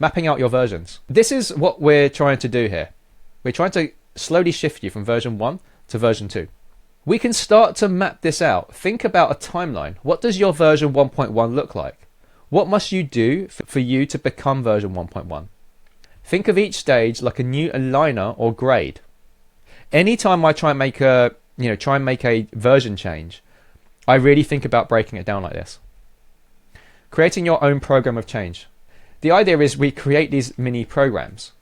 Mapping out your versions. This is what we're trying to do here. We're trying to slowly shift you from version 1 to version 2. We can start to map this out. Think about a timeline. What does your version 1.1 look like? What must you do for you to become version 1.1? Think of each stage like a new aligner or grade. Anytime I try and make a version change, I really think about breaking it down like this. Creating your own program of change. The idea is we create these mini programs.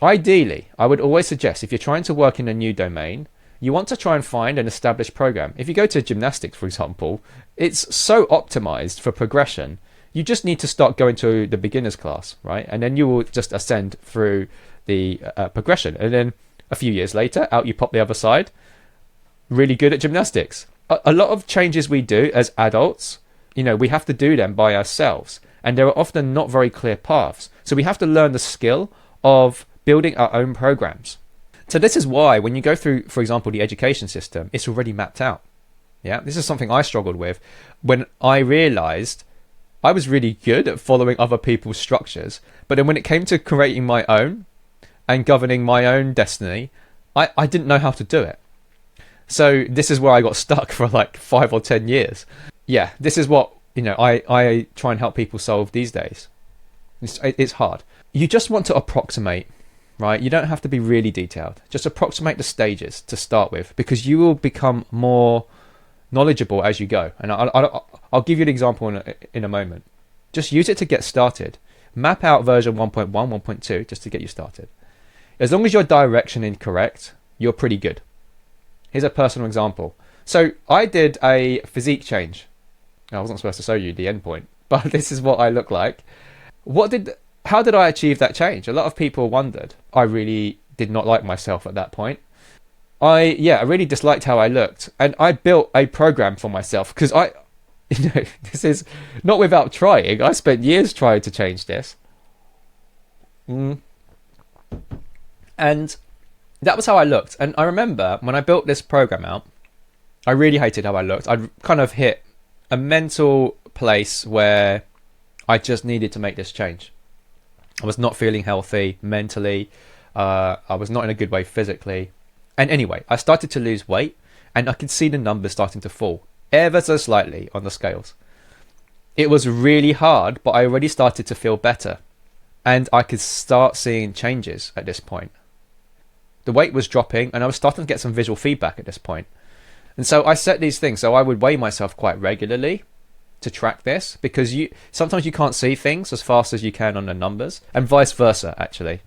Ideally, I would always suggest if you're trying to work in a new domain, you want to try and find an established program. If you go to gymnastics, for example, it's so optimized for progression. You just need to start going to the beginner's class, right? And then you will just ascend through the progression. And then a few years later, out you pop the other side, really good at gymnastics. A lot of changes we do as adults, we have to do them by ourselves. And there are often not very clear paths. So we have to learn the skill of building our own programs. So this is why when you go through, for example, the education system, it's already mapped out. Yeah, this is something I struggled with when I realized I was really good at following other people's structures. But then when it came to creating my own and governing my own destiny, I didn't know how to do it. So this is where I got stuck for like 5 or 10 years. Yeah, this is what, I try and help people solve these days. It's hard. You just want to approximate, right? You don't have to be really detailed. Just approximate the stages to start with, because you will become more knowledgeable as you go. And I'll give you an example in a moment. Just use it to get started. Map out version 1.1, 1.2 just to get you started. As long as your direction is correct, you're pretty good. Here's a personal example. So I did a physique change. I wasn't supposed to show you the endpoint, but this is what I look like. How did I achieve that change? A lot of people wondered. I really did not like myself at that point. I really disliked how I looked, and I built a program for myself because this is not without trying. I spent years trying to change this. And that was how I looked. And I remember when I built this program out, I really hated how I looked. I'd kind of hit a mental place where I just needed to make this change. I was not feeling healthy mentally. I was not in a good way physically. And anyway, I started to lose weight and I could see the numbers starting to fall ever so slightly on the scales. It was really hard, but I already started to feel better and I could start seeing changes at this point. The weight was dropping and I was starting to get some visual feedback at this point. And so I set these things. So I would weigh myself quite regularly to track this, because sometimes you can't see things as fast as you can on the numbers, and vice versa actually.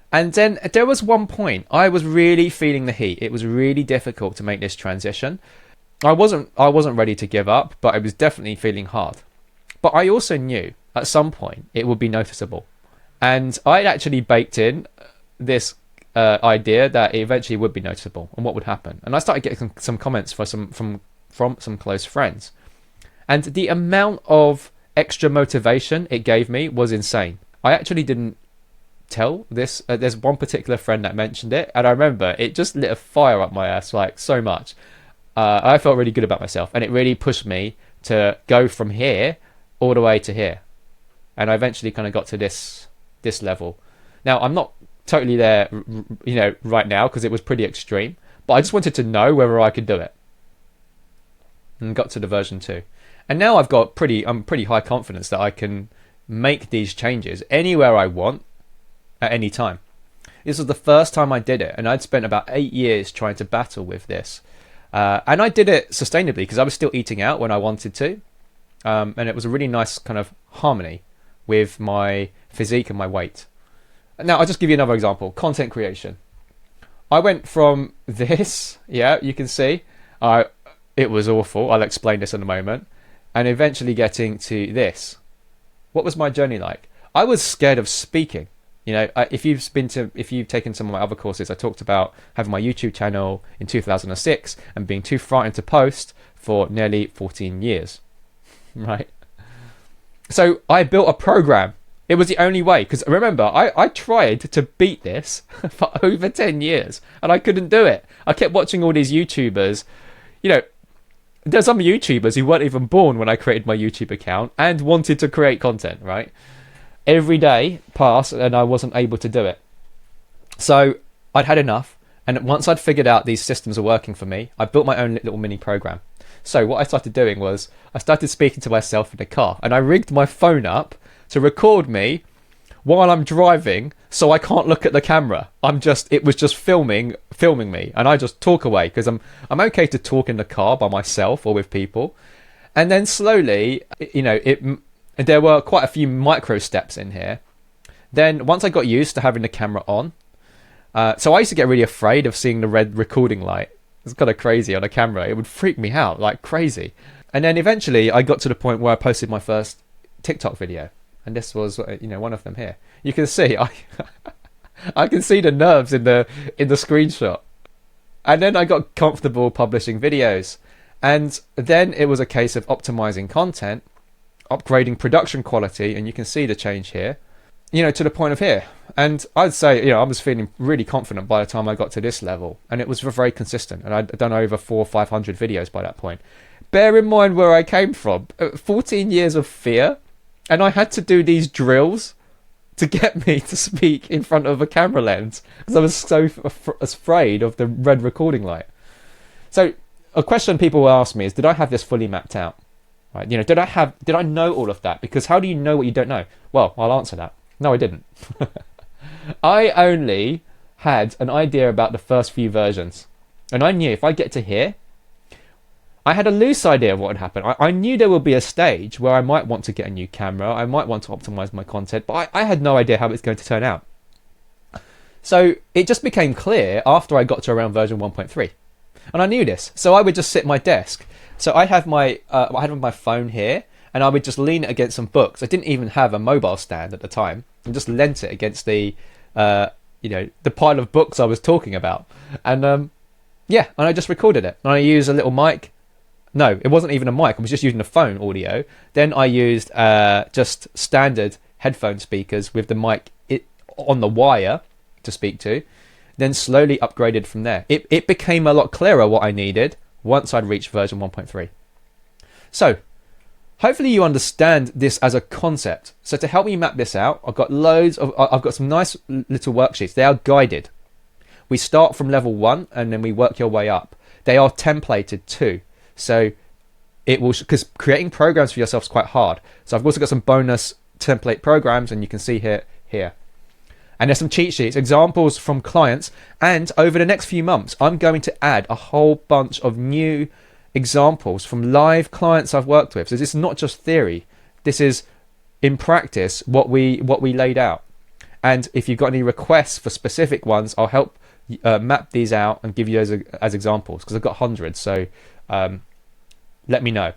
And then there was one point I was really feeling the heat. It was really difficult to make this transition. I wasn't ready to give up, but I was definitely feeling hard. But I also knew at some point it would be noticeable. And I actually baked in this idea that it eventually would be noticeable and what would happen. And I started getting some comments from some close friends. And the amount of extra motivation it gave me was insane. I actually didn't tell this. There's one particular friend that mentioned it, and I remember it just lit a fire up my ass, like so much. I felt really good about myself, and it really pushed me to go from here all the way to here. And I eventually kind of got to this level. Now I'm not totally there, right now, because it was pretty extreme. But I just wanted to know whether I could do it, and got to the version 2. And now I'm pretty high confidence that I can make these changes anywhere I want at any time. This was the first time I did it, and I'd spent about 8 years trying to battle with this. And I did it sustainably because I was still eating out when I wanted to. And it was a really nice kind of harmony with my physique and my weight. Now, I'll just give you another example. Content creation. I went from this, you can see, it was awful. I'll explain this in a moment. And eventually getting to this. What was my journey like? I was scared of speaking. If you've taken some of my other courses, I talked about having my YouTube channel in 2006 and being too frightened to post for nearly 14 years, right? So I built a program. It was the only way, because remember, I tried to beat this for over 10 years and I couldn't do it. I kept watching all these YouTubers. There's some YouTubers who weren't even born when I created my YouTube account and wanted to create content, right? every day passed and I wasn't able to do it. So I'd had enough. And once I'd figured out these systems are working for me, I built my own little mini program. So what I started doing was I started speaking to myself in the car, and I rigged my phone up to record me while I'm driving, so I can't look at the camera. It was just filming me, and I just talk away because I'm okay to talk in the car by myself or with people. And then slowly, there were quite a few micro steps in here. Then once I got used to having the camera on, so I used to get really afraid of seeing the red recording light. It's kind of crazy on a camera. It would freak me out like crazy. And then eventually I got to the point where I posted my first TikTok video. And this was, one of them here. You can see, I can see the nerves in the screenshot. And then I got comfortable publishing videos. And then it was a case of optimizing content, upgrading production quality, and you can see the change here. To the point of here. And I'd say, I was feeling really confident by the time I got to this level. And it was very consistent. And I'd done over 400 or 500 videos by that point. Bear in mind where I came from. 14 years of fear. And I had to do these drills to get me to speak in front of a camera lens. Because I was so afraid of the red recording light. So a question people will ask me is, did I have this fully mapped out? Right? Did I know all of that? Because how do you know what you don't know? Well, I'll answer that. No, I didn't. I only had an idea about the first few versions. And I knew if I get to here, I had a loose idea of what would happen. I knew there would be a stage where I might want to get a new camera. I might want to optimize my content. But I had no idea how it's going to turn out. So it just became clear after I got to around version 1.3. And I knew this. So I would just sit at my desk. So I had my phone here. And I would just lean it against some books. I didn't even have a mobile stand at the time. I just leant it against the pile of books I was talking about. And and I just recorded it. And I used a little mic. No, it wasn't even a mic. I was just using a phone audio. Then I used just standard headphone speakers with the mic on the wire to speak to. Then slowly upgraded from there. It became a lot clearer what I needed once I'd reached version 1.3. So, hopefully you understand this as a concept. So to help me map this out, I've got some nice little worksheets. They are guided. We start from level 1 and then we work your way up. They are templated too. So it will, because creating programs for yourself is quite hard. So I've also got some bonus template programs, and you can see here. And there's some cheat sheets, examples from clients. And over the next few months, I'm going to add a whole bunch of new examples from live clients I've worked with. So this is not just theory. This is in practice what we laid out. And if you've got any requests for specific ones, I'll help map these out and give you as examples, because I've got hundreds. So let me know.